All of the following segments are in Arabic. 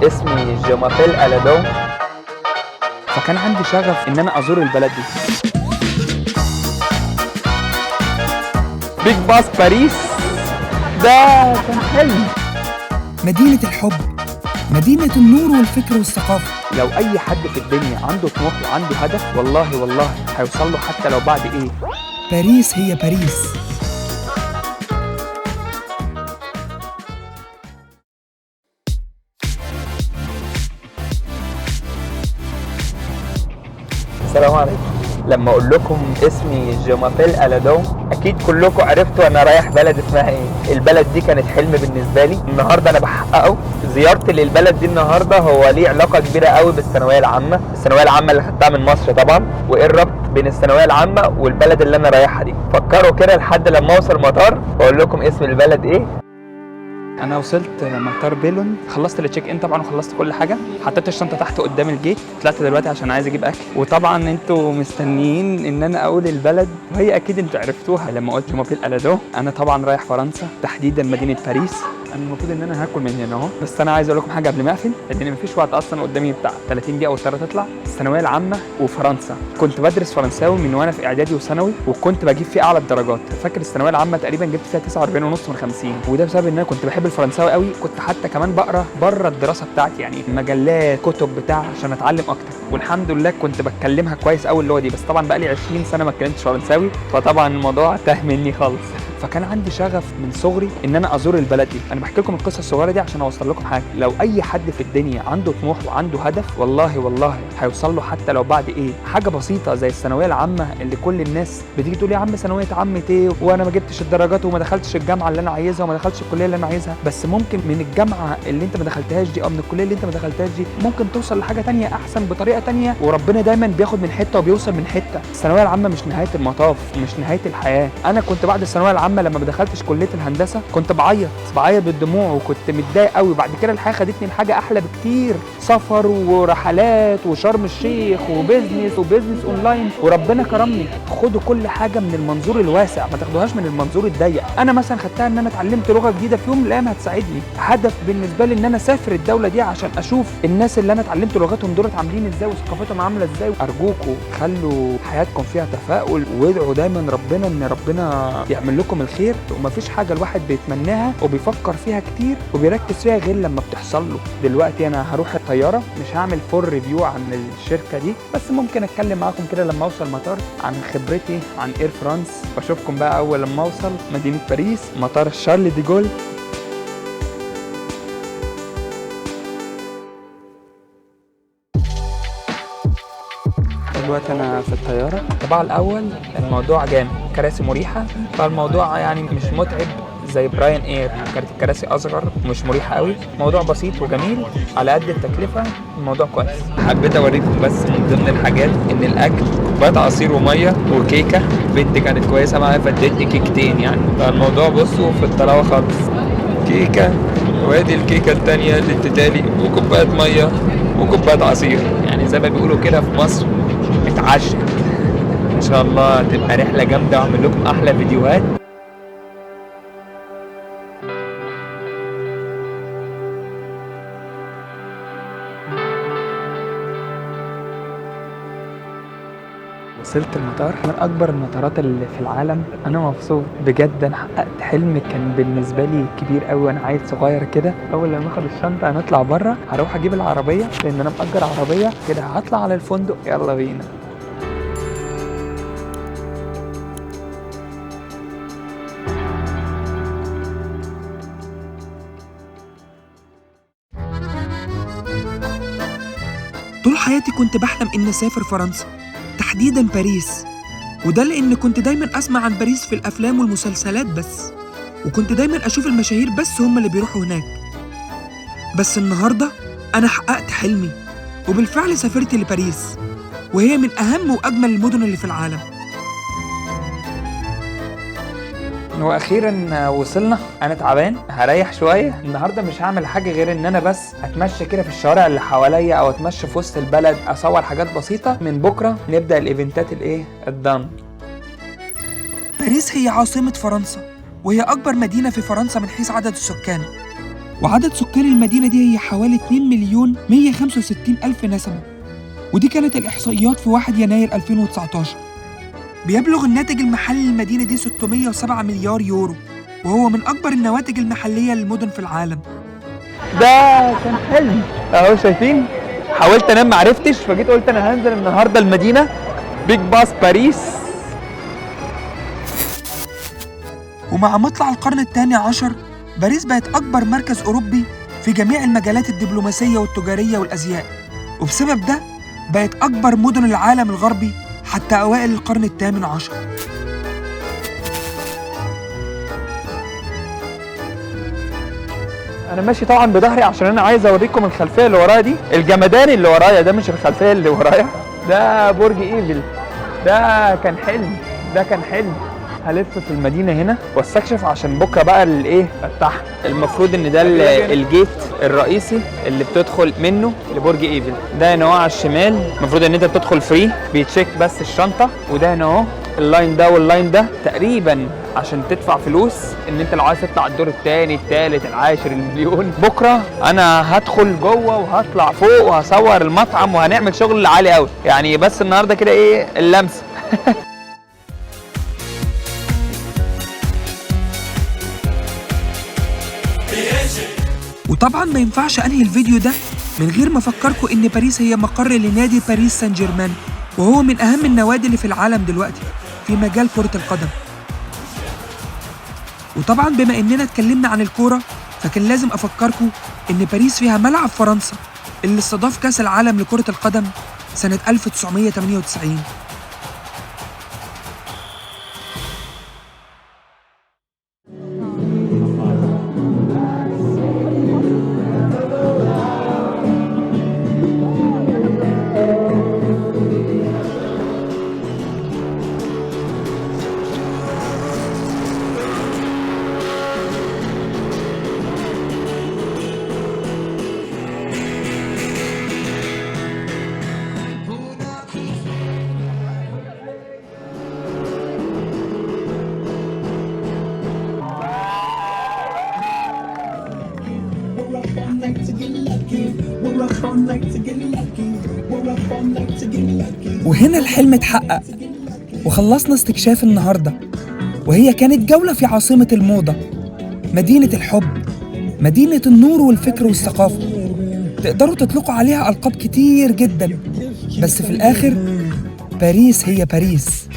اسمي جومابيل ألادون. فكان عندي شغف ان انا ازور البلد دي. بيج باس باريس ده كان حلم. مدينة الحب، مدينة النور والفكر والثقافة. لو اي حد في الدنيا عنده طموح وعنده هدف والله هيوصل له حتى لو بعد ايه. باريس هي باريس. السلام عليكم. لما اقول لكم اسمي جومابيل ألادون اكيد كلكم عرفتوا انا رايح بلد اسمها ايه. البلد دي كانت حلم بالنسبه لي، النهارده انا بحققه. زيارتي للبلد دي النهارده هو ليه علاقه كبيره قوي بالثانويه العامه، الثانويه العامه اللي خدتها من مصر طبعا، وايه الربط بين الثانويه العامه والبلد اللي انا رايحها دي. فكروا كده لحد لما اوصل مطار واقول لكم اسم البلد ايه. انا وصلت مطار بيلون، خلصت التشيك ان طبعا وخلصت كل حاجه، حطيت الشنطه تحت قدام الجيت، طلعت دلوقتي عشان عايز اجيب اكل. وطبعا انتوا مستنيين ان انا اقول البلد، وهي اكيد انتوا عرفتوها لما قلت جومابيل ألادون. انا طبعا رايح فرنسا، تحديدا مدينه باريس. انا المفروض ان انا هاكل من هنا اهو، بس انا عايز اقول لكم حاجه قبل ما اقفل، لان مفيش وقت اصلا قدامي بتاع 30 دقيقه واضطر تطلع. الثانويه العامه وفرنسا، كنت بدرس فرنساوي من وانا في اعدادي وثانوي، وكنت بجيب فيه اعلى الدرجات. فاكر الثانويه العامه تقريبا جبت فيها 49.5 من 50، وده بسبب ان انا كنت بحب الفرنساوي قوي. كنت حتى كمان بقرا بره الدراسه بتاعتي، يعني مجلات كتب بتاع عشان اتعلم اكتر، والحمد لله كنت بتكلمها كويس قوي اللغه دي. بس طبعا بقى لي 20 سنه ما اتكلمتش فرنساوي، فطبعا الموضوع تاه مني خالص. فكان عندي شغف من صغري ان انا ازور البلد دي. انا بحكي لكم القصه الصغيره دي عشان اوصل لكم حاجه. لو اي حد في الدنيا عنده طموح وعنده هدف والله هيوصل له حتى لو بعد ايه. حاجه بسيطه زي الثانويه العامه اللي كل الناس بتيجي تقول يا عم ثانويه عامه ايه، وانا ما جبتش الدرجات وما دخلتش الجامعه اللي انا عايزها وما دخلتش الكليه اللي انا عايزها. بس ممكن من الجامعه اللي انت ما دخلتهاش دي او من الكليه اللي انت ما دخلتهاش دي ممكن توصل لحاجه تانية احسن بطريقه تانية، وربنا دايما بياخد من حته وبيوصل من حته. الثانويه العامه مش نهايه المطاف، مش نهايه الحياه. انا كنت بعد الثانويه العامه لما ما دخلتش كليه الهندسه كنت بعيط بالدموع، وكنت متضايق قوي. بعد كده الحياه خدتني لحاجه احلى بكتير، سفر ورحلات وشرم الشيخ وبيزنس اونلاين، وربنا كرمني. خدوا كل حاجه من المنظور الواسع، ما تاخدوهاش من المنظور الضيق. انا مثلا خدتها ان انا اتعلمت لغه جديده، في يوم من الايام هتساعدني. هدف بالنسبه لي ان انا اسافر الدوله دي عشان اشوف الناس اللي انا اتعلمت لغتهم دولت عاملين ازاي وثقافتهم عامله ازاي. ارجوكم خلوا حياتكم فيها تفاؤل، وادعوا دايما ربنا ان ربنا يعمل لكم الخير. ومفيش حاجه الواحد بيتمناها وبيفكر فيها كتير وبيركز فيها غير لما بتحصل له. دلوقتي انا هروح الطياره، مش هعمل فول ريفيو عن الشركه دي، بس ممكن اتكلم معاكم كده لما اوصل مطار عن خبرتي عن اير فرانس. واشوفكم بقى اول لما اوصل مدينه باريس، مطار شارل دي جول. دلوقتي انا في الطياره. طبعا الاول الموضوع جامد، كراسي مريحه، فالموضوع يعني مش متعب زي براين اير، كانت الكراسي اصغر ومش مريحه قوي. موضوع بسيط وجميل على قد التكلفه، الموضوع كويس. حبيت اوريكم بس من ضمن الحاجات ان الاكل بقى عصير وميه وكيكه. بنتي كانت كويسه معايا فادتني كيكتين، يعني فالموضوع بصوا في الطلاوه خالص. كيكه وادي الكيكه الثانيه اللي اديتالي، وكوبايه ميه وكوبايه عصير، يعني زي ما بيقولوا كده في مصر اتعشت. ان شاء الله تبقى رحله جامده واعمل لكم احلى فيديوهات. وصلت المطار، من اكبر المطارات اللي في العالم. انا مبسوط بجد، انا حققت حلم كان بالنسبه لي كبير قوي وانا عيل صغير كده. اول لما اخد الشنطه هنطلع بره، هروح اجيب العربيه لان انا مأجر عربيه كده. هطلع على الفندق، يلا بينا. طول حياتي كنت بحلم إني أسافر فرنسا، تحديداً باريس. وده لأن كنت دايماً أسمع عن باريس في الأفلام والمسلسلات بس، وكنت دايماً أشوف المشاهير بس هم اللي بيروحوا هناك. بس النهاردة أنا حققت حلمي، وبالفعل سافرت لباريس، وهي من أهم وأجمل المدن اللي في العالم. واخيرا وصلنا. انا تعبان، هريح شويه النهارده. مش هعمل حاجه غير ان انا بس اتمشى كده في الشوارع اللي حواليا، او اتمشى في وسط البلد، اصور حاجات بسيطه. من بكره نبدا الايفنتات الضن. باريس هي عاصمة فرنسا، وهي أكبر مدينة في فرنسا من حيث عدد السكان. وعدد سكان المدينة دي هي حوالي 2,165,000 نسمة، ودي كانت الإحصائيات في 1 يناير 2019. بيبلغ الناتج المحلي للمدينة دي 607 مليار يورو، وهو من أكبر النواتج المحلية للمدن في العالم. ده كان حلم اهو، شايفين؟ حاولت انام معرفتش، فجيت قلت انا هنزل النهارده المدينه بيج باص باريس. ومع مطلع القرن الثاني عشر باريس بقت أكبر مركز أوروبي في جميع المجالات الدبلوماسية والتجارية والأزياء، وبسبب ده بقت أكبر مدن العالم الغربي حتى أوائل القرن الثامن عشر. انا ماشي طبعا بظهري عشان انا عايز اوريكم الخلفيه اللي ورايا دي. الجمدان اللي ورايا ده مش الخلفيه اللي ورايا، ده برج ايفل. ده كان حلم، ده كان حلم. هلف في المدينه هنا واستكشف عشان بكره بقى الايه التحت. المفروض ان ده الجيت الرئيسي اللي بتدخل منه لبرج ايفل. ده هنا على الشمال، المفروض ان انت بتدخل فري، بيتشيك بس الشنطه. وده هنا اهو اللاين ده واللاين ده تقريبا عشان تدفع فلوس ان انت لو عايز تطلع الدور الثاني الثالث العاشر المليون. بكره انا هدخل جوه وهطلع فوق وهصور المطعم وهنعمل شغل عالي قوي يعني، بس النهارده كده ايه اللمسه. وطبعا ما ينفعش انهي الفيديو ده من غير ما افكركم ان باريس هي مقر لنادي باريس سان جيرمان، وهو من اهم النوادي اللي في العالم دلوقتي في مجال كرة القدم. وطبعا بما اننا اتكلمنا عن الكورة فكان لازم افكركم ان باريس فيها ملعب فرنسا اللي استضاف كاس العالم لكرة القدم سنة 1998. وهنا الحلم اتحقق وخلصنا استكشاف النهاردة، وهي كانت جولة في عاصمة الموضة، مدينة الحب، مدينة النور والفكر والثقافة. تقدروا تطلقوا عليها ألقاب كتير جدا، بس في الآخر باريس هي باريس.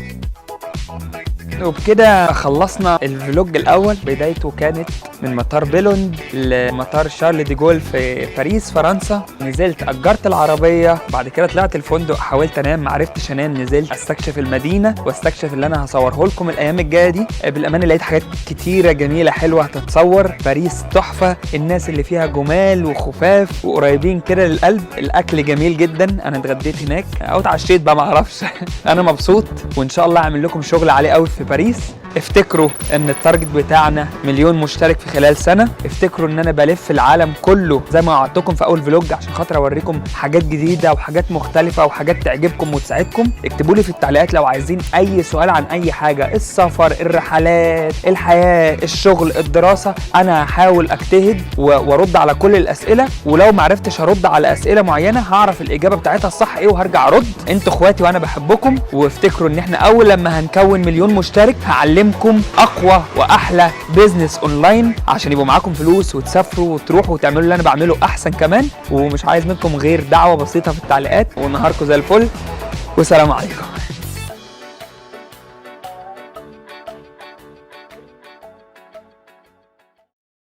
وبكده خلصنا الفلوج الاول. بدايته كانت من مطار بيلوند لمطار شارل دي جول في باريس فرنسا. نزلت اجرت العربيه، بعد كده طلعت الفندق، حاولت انام معرفتش انام، نزلت استكشف المدينه واستكشف اللي انا هصوره لكم الايام الجايه دي. بالامانه لقيت حاجات كتيره جميله حلوه هتتصور. باريس تحفه، الناس اللي فيها جمال وخفاف وقريبين كده للقلب. الاكل جميل جدا، انا اتغديت هناك او اتعشيت بقى معرفش. انا مبسوط وان شاء الله اعمل لكم شغل عالي قوي في باريس. افتكروا ان التارجت بتاعنا 1,000,000 مشترك في خلال سنة. افتكروا ان انا بلف العالم كله زي ما وعدتكم في اول فلوج عشان خاطر اوريكم حاجات جديدة وحاجات مختلفة وحاجات تعجبكم وتساعدكم. اكتبوا لي في التعليقات لو عايزين اي سؤال عن اي حاجة، السفر، الرحلات، الحياة، الشغل، الدراسة. انا هحاول اجتهد وارد على كل الاسئلة، ولو معرفتش ارد على اسئلة معينة هعرف الاجابة بتاعتها الصح ايه وهرجع ارد. انتوا اخواتي وانا بحبكم، وافتكروا ان احنا اول لما هنكون 1,000,000 مشترك هعلمكم اقوى واحلى بيزنس اونلاين عشان يبقوا معاكم فلوس وتسافروا وتروحوا وتعملوا اللي انا بعمله احسن كمان. ومش عايز منكم غير دعوة بسيطة في التعليقات، ونهاركم زي الفل، والسلام عليكم.